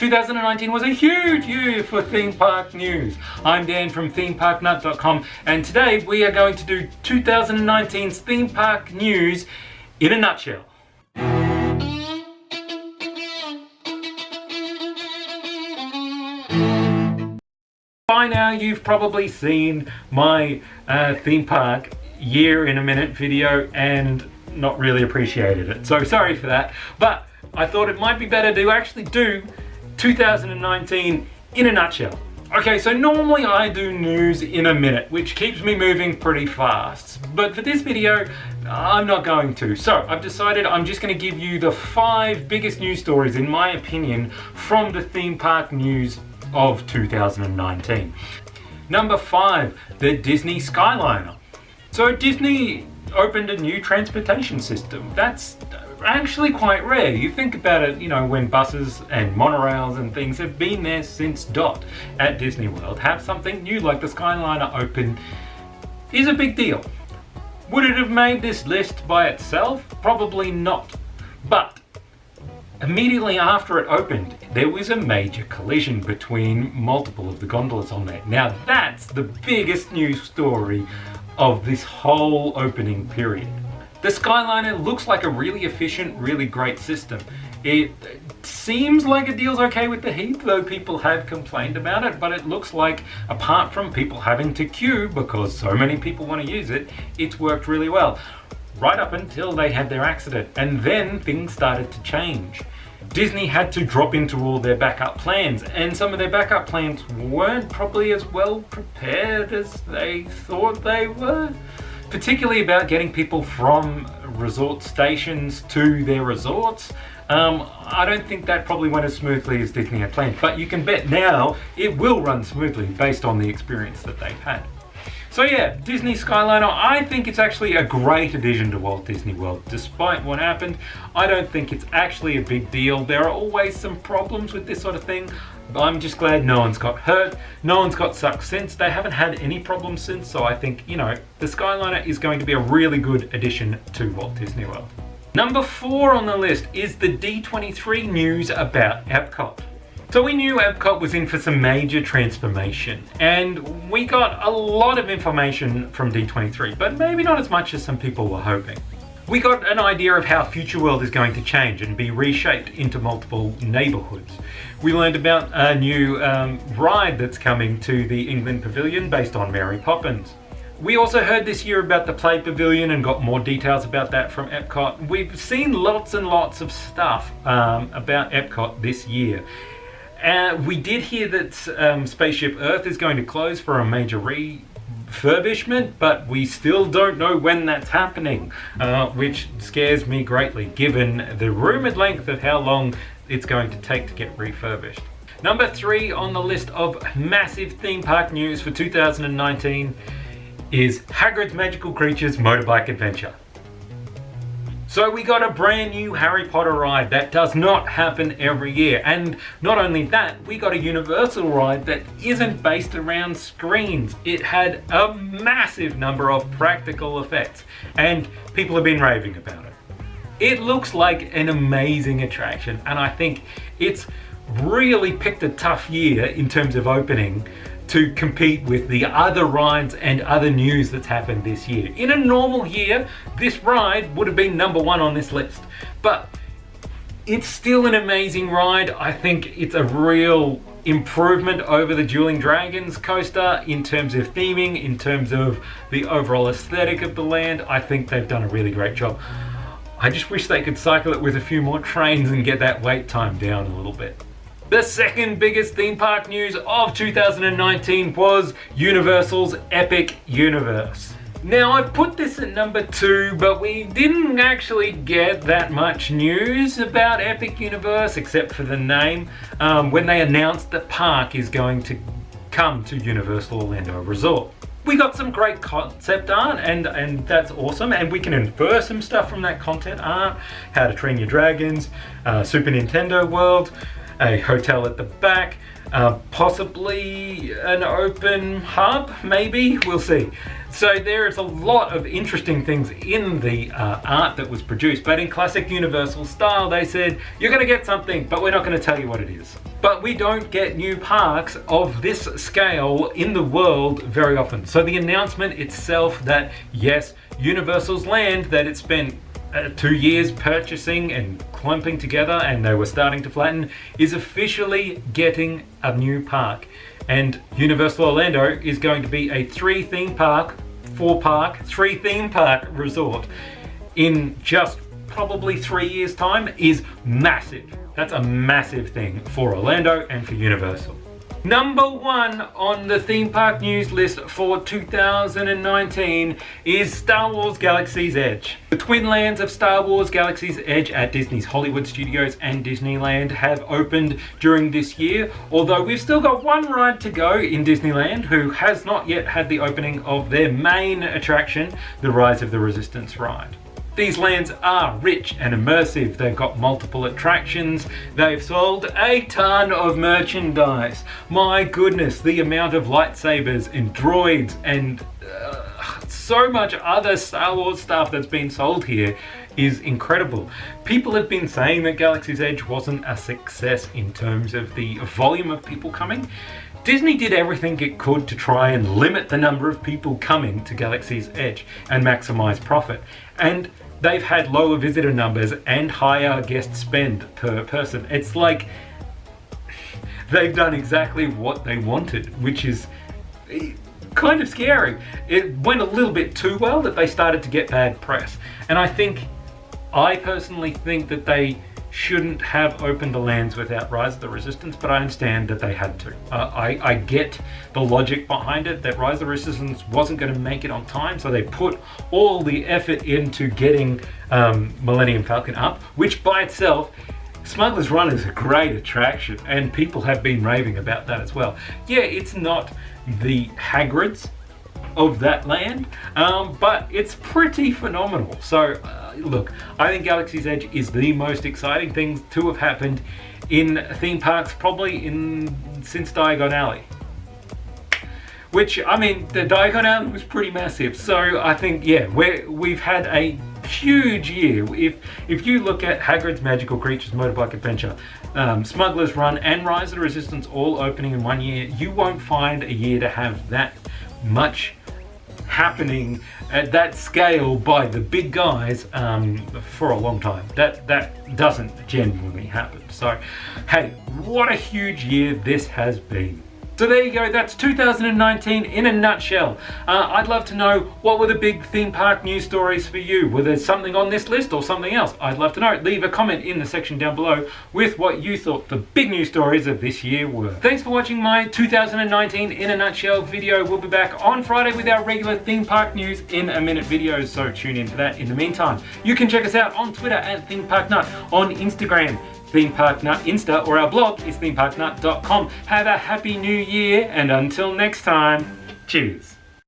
2019 was a huge year for theme park news. I'm Dan from themeparknut.com, and today we are going to do 2019's theme park news in a nutshell. By now you've probably seen my theme park year in a minute video and not really appreciated it, so sorry for that, but I thought it might be better to actually do 2019 in a nutshell. Okay, so normally I do news in a minute, which keeps me moving pretty fast, but for this video I'm not going to. So I've decided I'm just going to give you the 5 biggest news stories, in my opinion, from the theme park news of 2019. Number 5, the Disney Skyliner. So Disney opened a new transportation system. That's actually quite rare. You think about it, you know, when buses and monorails and things have been there since dot at Disney World, have something new like the Skyliner open is a big deal. Would it have made this list by itself? Probably not. But immediately after it opened, there was a major collision between multiple of the gondolas on there. Now that's the biggest news story of this whole opening period. The Skyliner looks like a really efficient, really great system. It seems like it deals okay with the heat, though people have complained about it, but it looks like, apart from people having to queue because so many people want to use it, it's worked really well. Right up until they had their accident, and then things started to change. Disney had to drop into all their backup plans, and some of their backup plans weren't probably as well prepared as they thought they were. Particularly about getting people from resort stations to their resorts. I don't think that probably went as smoothly as Disney had planned, but you can bet now it will run smoothly based on the experience that they've had. So yeah, Disney Skyliner, I think it's actually a great addition to Walt Disney World. Despite what happened, I don't think it's actually a big deal. There are always some problems with this sort of thing. I'm just glad no one's got hurt, no one's got sucked since. They haven't had any problems since, so I think, you know, the Skyliner is going to be a really good addition to Walt Disney World. Number 4 on the list is the D23 news about Epcot. So we knew Epcot was in for some major transformation, and we got a lot of information from D23, but maybe not as much as some people were hoping. We got an idea of how Future World is going to change and be reshaped into multiple neighborhoods. We learned about a new ride that's coming to the England Pavilion based on Mary Poppins. We also heard this year about the Play Pavilion and got more details about that from Epcot. We've seen lots and lots of stuff about Epcot this year. We did hear that Spaceship Earth is going to close for a major refurbishment, but we still don't know when that's happening, which scares me greatly given the rumored length of how long it's going to take to get refurbished. Number 3 on the list of massive theme park news for 2019 is Hagrid's Magical Creatures Motorbike Adventure. So we got a brand new Harry Potter ride that does not happen every year, and not only that, we got a Universal ride that isn't based around screens. It had a massive number of practical effects, and people have been raving about it. It looks like an amazing attraction, and I think it's really picked a tough year in terms of opening to compete with the other rides and other news that's happened this year. In a normal year, this ride would have been number 1 on this list, but it's still an amazing ride. I think it's a real improvement over the Dueling Dragons coaster in terms of theming, in terms of the overall aesthetic of the land. I think they've done a really great job. I just wish they could cycle it with a few more trains and get that wait time down a little bit. The second biggest theme park news of 2019 was Universal's Epic Universe. Now I've put this at number 2, but we didn't actually get that much news about Epic Universe except for the name when they announced that park is going to come to Universal Orlando Resort. We got some great concept art and that's awesome, and we can infer some stuff from that content art. How to Train Your Dragons, Super Nintendo World. a hotel at the back, possibly an open hub, maybe, we'll see. So there is a lot of interesting things in the art that was produced, but in classic Universal style, they said, you're going to get something, but we're not going to tell you what it is. But we don't get new parks of this scale in the world very often. So the announcement itself that, yes, Universal's land that it spent 2 years purchasing and clumping together, and they were starting to flatten, is officially getting a new park. And Universal Orlando is going to be a 3-theme park resort in just probably 3 years' time is massive. That's a massive thing for Orlando and for Universal. Number 1 on the theme park news list for 2019 is Star Wars Galaxy's Edge. The twin lands of Star Wars Galaxy's Edge at Disney's Hollywood Studios and Disneyland have opened during this year, although we've still got one ride to go in Disneyland who has not yet had the opening of their main attraction, the Rise of the Resistance ride. These lands are rich and immersive. They've got multiple attractions. They've sold a ton of merchandise. My goodness, the amount of lightsabers and droids and so much other Star Wars stuff that's been sold here is incredible. People have been saying that Galaxy's Edge wasn't a success in terms of the volume of people coming. Disney did everything it could to try and limit the number of people coming to Galaxy's Edge and maximize profit. And they've had lower visitor numbers and higher guest spend per person. It's like they've done exactly what they wanted, which is kind of scary. It went a little bit too well that they started to get bad press. And I personally think that they shouldn't have opened the lands without Rise of the Resistance, but I understand that they had to. I get the logic behind it, that Rise of the Resistance wasn't going to make it on time, so they put all the effort into getting Millennium Falcon up, which by itself, Smuggler's Run is a great attraction, and people have been raving about that as well. Yeah, it's not the Hagrid's of that land, but it's pretty phenomenal. So look, I think Galaxy's Edge is the most exciting thing to have happened in theme parks probably since Diagon Alley, which, I mean, the Diagon Alley was pretty massive. So I think, yeah, we've had a huge year. If you look at Hagrid's Magical Creatures Motorbike Adventure, Smuggler's Run and Rise of the Resistance all opening in 1 year, you won't find a year to have that much happening at that scale by the big guys for a long time. That doesn't genuinely happen. So hey, what a huge year this has been. So there you go, that's 2019 in a nutshell. I'd love to know, what were the big theme park news stories for you? Were there something on this list or something else? I'd love to know. Leave a comment in the section down below with what you thought the big news stories of this year were. Thanks for watching my 2019 in a nutshell video. We'll be back on Friday with our regular theme park news in a minute videos, so tune in for that. In the meantime, you can check us out on Twitter at ThemeParkNut, on Instagram, Theme Park Nut Insta, or our blog is themeparknut.com. Have a happy new year, and until next time, cheers.